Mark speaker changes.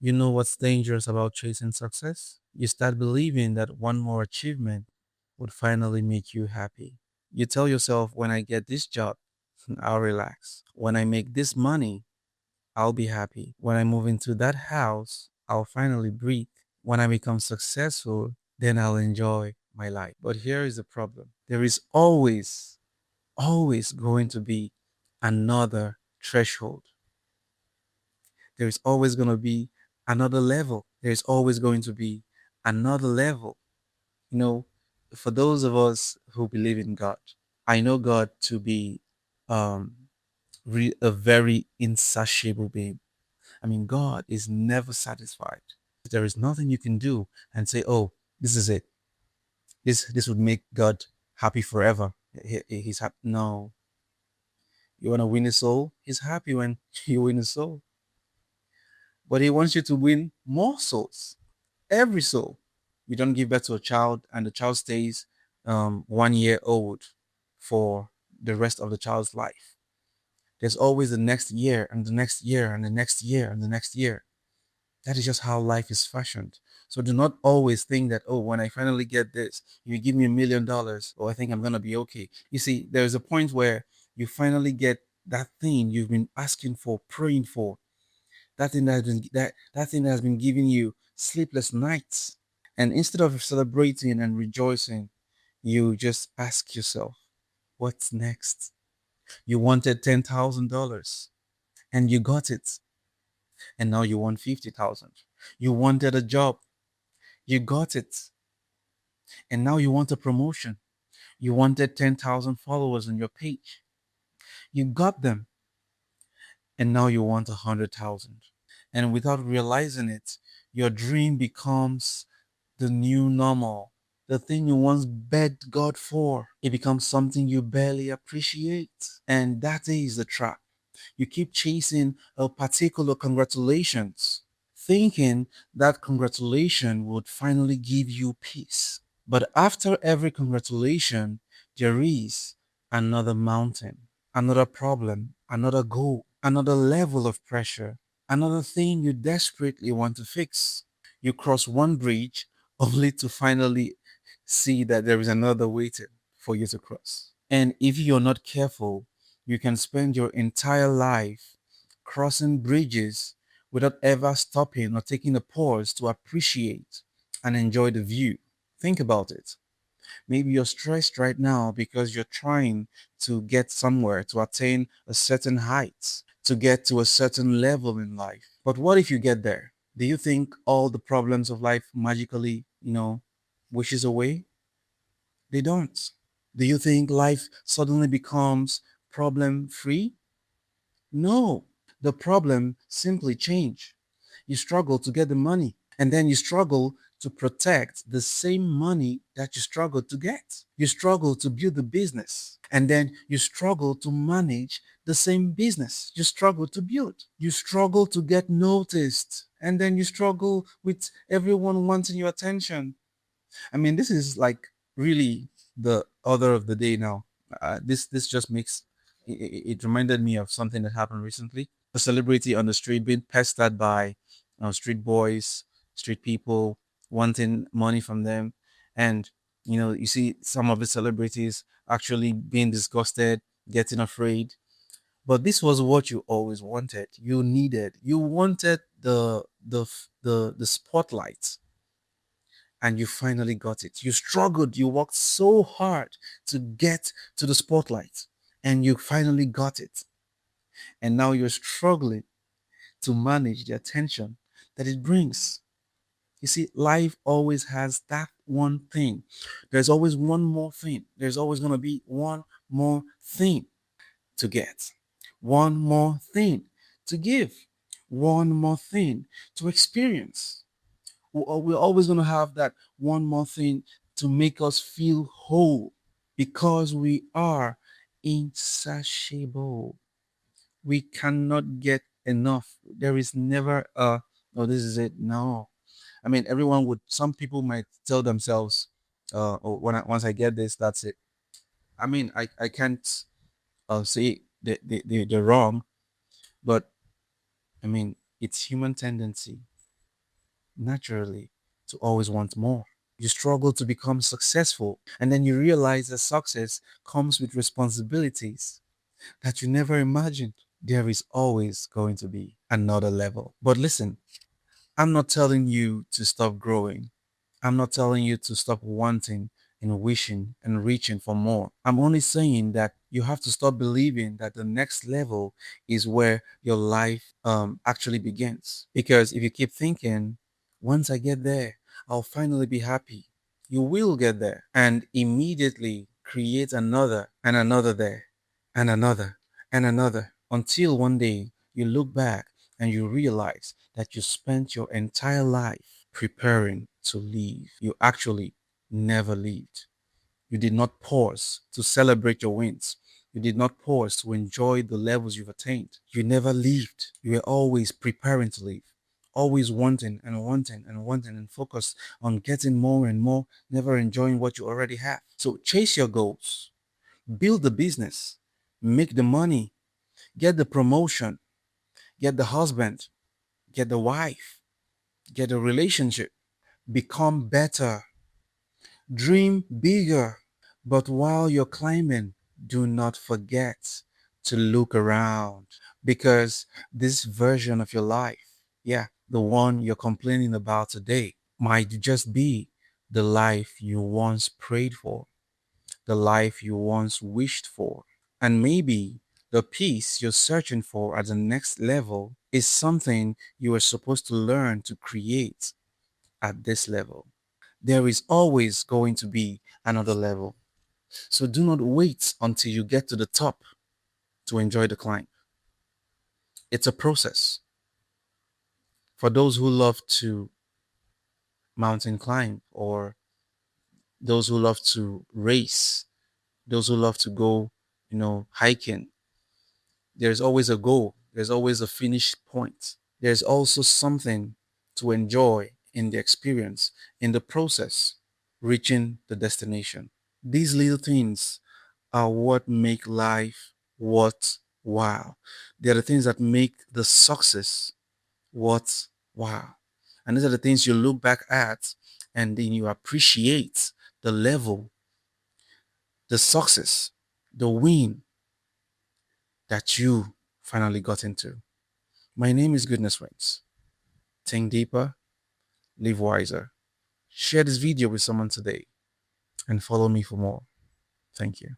Speaker 1: You know what's dangerous about chasing success? You start believing that one more achievement would finally make you happy. You tell yourself, when I get this job, I'll relax. When I make this money, I'll be happy. When I move into that house, I'll finally breathe. When I become successful, then I'll enjoy my life. But here is the problem: there is always going to be another threshold. There's always going to be another level. There's always going to be another level. You know, for those of us who believe in God, I know God to be um, a very insatiable being. I mean, God is never satisfied. There is nothing you can do and say, "Oh, this is it. This would make God happy forever." He's happy. No, you want to win a soul? He's happy when you win a soul, but He wants you to win more souls. Every soul. You don't give birth to a child and the child stays 1 year old for the rest of the child's life. There's always the next year and the next year and the next year and the next year. That is just how life is fashioned. So do not always think that, oh, when I finally get this, you give me $1 million, oh, I think I'm going to be okay. You see, there's a point where you finally get that thing you've been asking for, praying for, that thing that has been giving you sleepless nights. And instead of celebrating and rejoicing, you just ask yourself, what's next? You wanted $10,000 and you got it. And now you want 50,000. You wanted a job, you got it. And now you want a promotion. You wanted 10,000 followers on your page. You got them. And now you want 100,000. And without realizing it, your dream becomes the new normal. The thing you once begged God for, it becomes something you barely appreciate. And that is the trap. You keep chasing a particular congratulations, thinking that congratulation would finally give you peace. But after every congratulation, there is another mountain, another problem, another goal, another level of pressure, another thing you desperately want to fix. You cross one bridge only to finally see that there is another waiting for you to cross. And if you're not careful, you can spend your entire life crossing bridges without ever stopping or taking a pause to appreciate and enjoy the view. Think about it. Maybe you're stressed right now because you're trying to get somewhere, to attain a certain height, to get to a certain level in life. But what if you get there? Do you think all the problems of life magically, wishes away? They don't. Do you think life suddenly becomes problem free? No. The problem simply change. You struggle to get the money, and then you struggle to protect the same money that you struggled to get. You struggle to build the business, and then you struggle to manage the same business you struggle to build. You struggle to get noticed, and then you struggle with everyone wanting your attention. I mean, this is like really the order of the day now. This just makes it reminded me of something that happened recently. A celebrity on the street being pestered by street boys, street people wanting money from them, and you see some of the celebrities actually being disgusted, getting afraid. But this was what you always wanted. You needed. You wanted the spotlight, and you finally got it. You struggled, you worked so hard to get to the spotlight, and you finally got it. And now you're struggling to manage the attention that it brings. You see, life always has that one thing. There's always one more thing. There's always going to be one more thing to get, one more thing to give, one more thing to experience. We're always going to have that one more thing to make us feel whole because we are insatiable. We cannot get enough. There is never a, oh, this is it. No. I mean, some people might tell themselves, oh, once I get this, that's it. I mean, I can't say they're wrong, but I mean, it's human tendency. naturally to always want more. You struggle to become successful, and then you realize that success comes with responsibilities that you never imagined. There is always going to be another level. But listen, I'm not telling you to stop growing. I'm not telling you to stop wanting and wishing and reaching for more. I'm only saying that you have to stop believing that the next level is where your life actually begins. Because if you keep thinking, once I get there, I'll finally be happy, you will get there and immediately create another and another there and another and another until one day you look back and you realize that you spent your entire life preparing to leave. You actually never lived. You did not pause to celebrate your wins. You did not pause to enjoy the levels you've attained. You never lived. You were always preparing to leave, always wanting and wanting and wanting and focused on getting more and more, never enjoying what you already have. So chase your goals, build the business, make the money, get the promotion, get the husband, get the wife, get a relationship, become better, dream bigger. But while you're climbing, do not forget to look around because this version of your life, yeah, the one you're complaining about today, might just be the life you once prayed for, the life you once wished for. And maybe the peace you're searching for at the next level is something you are supposed to learn to create at this level. There is always going to be another level. So do not wait until you get to the top to enjoy the climb. It's a process. For those who love to mountain climb or those who love to race, those who love to go, hiking, there's always a goal. There's always a finish point. There's also something to enjoy in the experience, in the process, reaching the destination. These little things are what make life worthwhile. They're the things that make the success worthwhile. And these are the things you look back at and then you appreciate the level, the success, the win that you finally got into. My name is Goodness Wins. Think deeper, live wiser. Share this video with someone today and follow me for more. Thank you.